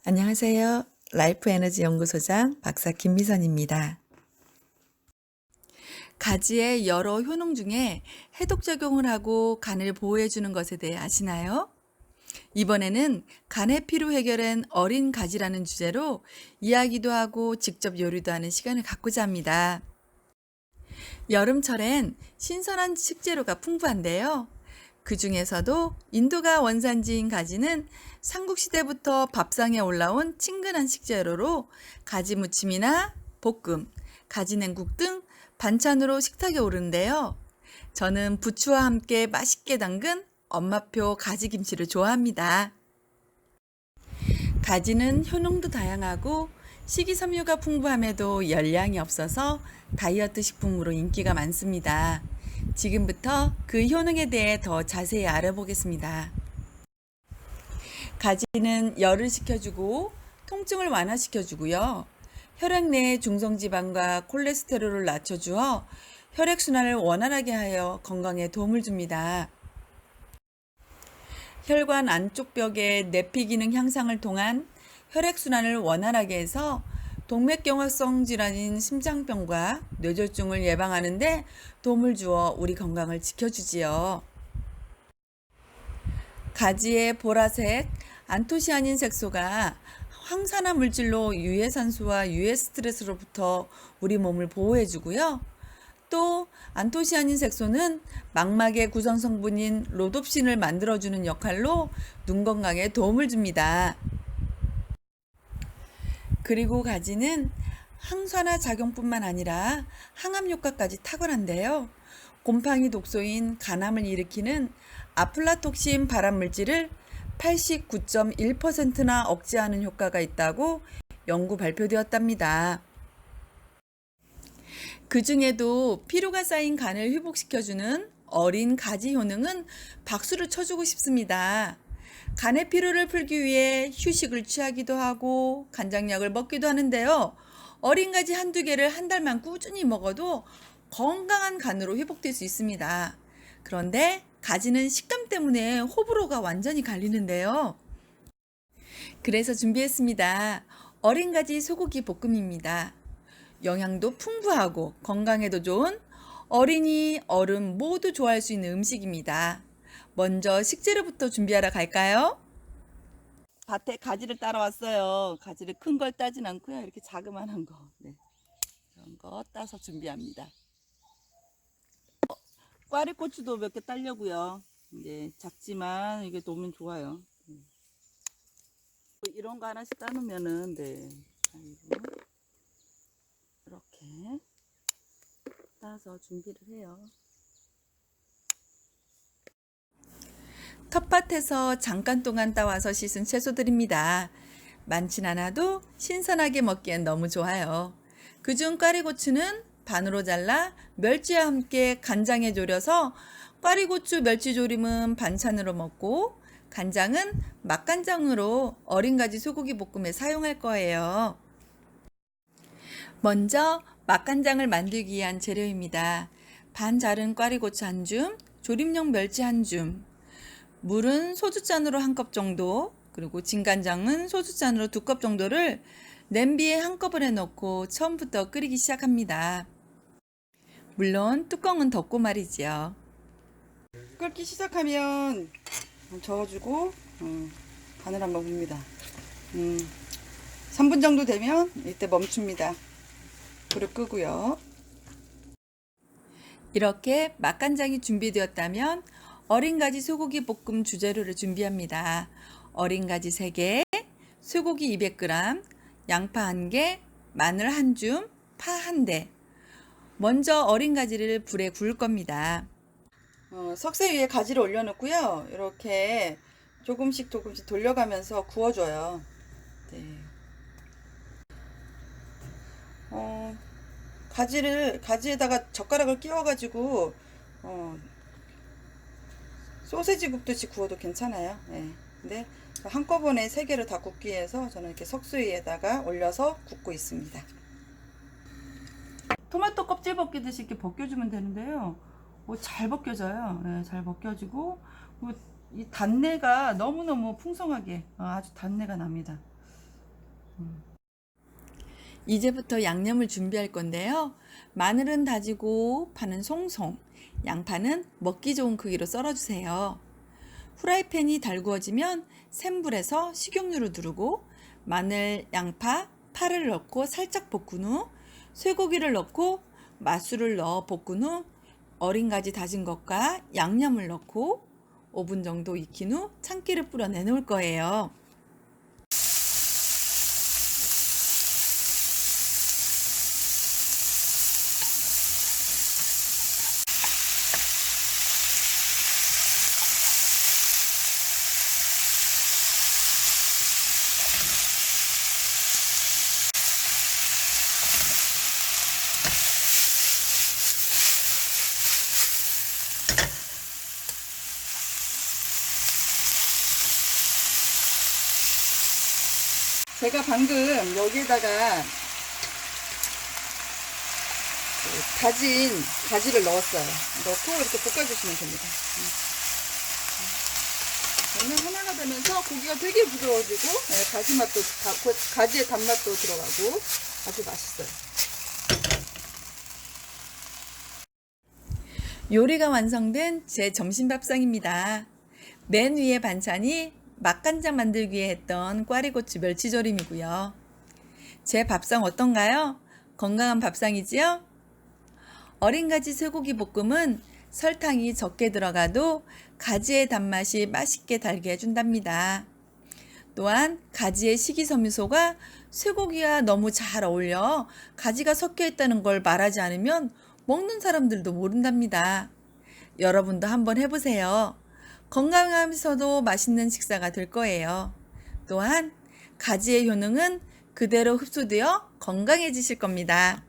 안녕하세요. 라이프 에너지 연구소장 박사 김미선입니다. 가지의 여러 효능 중에 해독 작용을 하고 간을 보호해 주는 것에 대해 아시나요? 이번에는 간의 피로 해결엔 어린 가지라는 주제로 이야기도 하고 직접 요리도 하는 시간을 갖고자 합니다. 여름철엔 신선한 식재료가 풍부한데요. 그 중에서도 인도가 원산지인 가지는 삼국시대부터 밥상에 올라온 친근한 식재료로 가지 무침이나 볶음, 가지 냉국 등 반찬으로 식탁에 오르는데요. 저는 부추와 함께 맛있게 담근 엄마표 가지김치를 좋아합니다. 가지는 효능도 다양하고 식이섬유가 풍부함에도 열량이 없어서 다이어트 식품으로 인기가 많습니다. 지금부터 그 효능에 대해 더 자세히 알아보겠습니다. 가지는 열을 식혀주고 통증을 완화시켜주고요. 혈액 내의 중성지방과 콜레스테롤을 낮춰주어 혈액순환을 원활하게 하여 건강에 도움을 줍니다. 혈관 안쪽 벽의 내피 기능 향상을 통한 혈액순환을 원활하게 해서 동맥경화성 질환인 심장병과 뇌졸중을 예방하는 데 도움을 주어 우리 건강을 지켜주지요. 가지의 보라색 안토시아닌 색소가 황산화 물질로 유해산소와 유해스트레스로부터 우리 몸을 보호해주고요. 또 안토시아닌 색소는 망막의 구성 성분인 로놉신을 만들어주는 역할로 눈 건강에 도움을 줍니다. 그리고 가지는 항산화 작용뿐만 아니라 항암 효과까지 탁월한데요. 곰팡이 독소인 간암을 일으키는 아플라톡신 발암 물질을 89.1%나 억제하는 효과가 있다고 연구 발표되었답니다. 그 중에도 피로가 쌓인 간을 회복시켜주는 어린 가지 효능은 박수를 쳐주고 싶습니다. 간의 피로를 풀기 위해 휴식을 취하기도 하고 간장약을 먹기도 하는데요. 어린 가지 한두 개를 한 달만 꾸준히 먹어도 건강한 간으로 회복될 수 있습니다. 그런데 가지는 식감 때문에 호불호가 완전히 갈리는데요. 그래서 준비했습니다. 어린 가지 소고기 볶음입니다. 영양도 풍부하고 건강에도 좋은 어린이, 어른 모두 좋아할 수 있는 음식입니다. 먼저 식재료부터 준비하러 갈까요? 밭에 가지를 따러 왔어요. 가지를 큰 걸 따진 않고요. 이렇게 자그만한 거. 네. 이런 거 따서 준비합니다. 꽈리고추도 몇 개 따려고요. 이제 작지만 이게 놓으면 좋아요. 이런 거 하나씩 따놓으면은 네. 아이고. 이렇게 따서 준비를 해요. 텃밭에서 잠깐 동안 따와서 씻은 채소들입니다. 많진 않아도 신선하게 먹기엔 너무 좋아요. 그중 꽈리고추는 반으로 잘라 멸치와 함께 간장에 졸여서 꽈리고추 멸치조림은 반찬으로 먹고 간장은 맛간장으로 어린가지 소고기 볶음에 사용할 거예요. 먼저 맛간장을 만들기 위한 재료입니다. 반 자른 꽈리고추 한 줌, 조림용 멸치 한 줌, 물은 소주잔으로 한 컵 정도, 그리고 진간장은 소주잔으로 2컵 정도를 냄비에 한꺼번에 넣고 처음부터 끓이기 시작합니다. 물론 뚜껑은 덮고 말이지요. 끓기 시작하면 저어주고 간을 한번 봅니다. 3분 정도 되면 이때 멈춥니다. 불을 끄고요. 이렇게 맛간장이 준비되었다면 어린가지 소고기 볶음 주재료를 준비합니다. 어린가지 3개, 소고기 200g, 양파 1개, 마늘 1줌, 파 1대. 먼저 어린가지를 불에 구울 겁니다. 석쇠 위에 가지를 올려놓고요. 이렇게 조금씩 돌려가면서 구워줘요. 네. 가지에다가 젓가락을 끼워가지고 소세지 굽듯이 구워도 괜찮아요. 네. 근데 한꺼번에 3개를 다 굽기 위해서 저는 이렇게 석쇠 위에다가 올려서 굽고 있습니다. 토마토 껍질 벗기듯이 이렇게 벗겨주면 되는데요. 잘 벗겨져요. 네, 잘 벗겨지고 이 단내가 너무너무 풍성하게 아주 단내가 납니다. 이제부터 양념을 준비할 건데요. 마늘은 다지고 파는 송송, 양파는 먹기 좋은 크기로 썰어주세요. 후라이팬이 달구어지면 센 불에서 식용유를 두르고 마늘, 양파, 파를 넣고 살짝 볶은 후 쇠고기를 넣고 맛술을 넣어 볶은 후 어린 가지 다진 것과 양념을 넣고 5분 정도 익힌 후 참기를 뿌려 내놓을 거예요. 제가 방금 여기에다가 다진 가지를 넣었어요. 넣고 이렇게 볶아주시면 됩니다. 그러면 하나가 되면서 고기가 되게 부드러워지고 가지 맛도 가지의 단맛도 들어가고 아주 맛있어요. 요리가 완성된 제 점심밥상입니다. 맨 위에 반찬이 맛간장 만들기 위해 했던 꽈리고추 멸치조림이고요. 제 밥상 어떤가요? 건강한 밥상이지요? 어린 가지 쇠고기 볶음은 설탕이 적게 들어가도 가지의 단맛이 맛있게 달게 해준답니다. 또한 가지의 식이섬유소가 쇠고기와 너무 잘 어울려 가지가 섞여 있다는 걸 말하지 않으면 먹는 사람들도 모른답니다. 여러분도 한번 해보세요. 건강하면서도 맛있는 식사가 될 거예요. 또한 가지의 효능은 그대로 흡수되어 건강해지실 겁니다.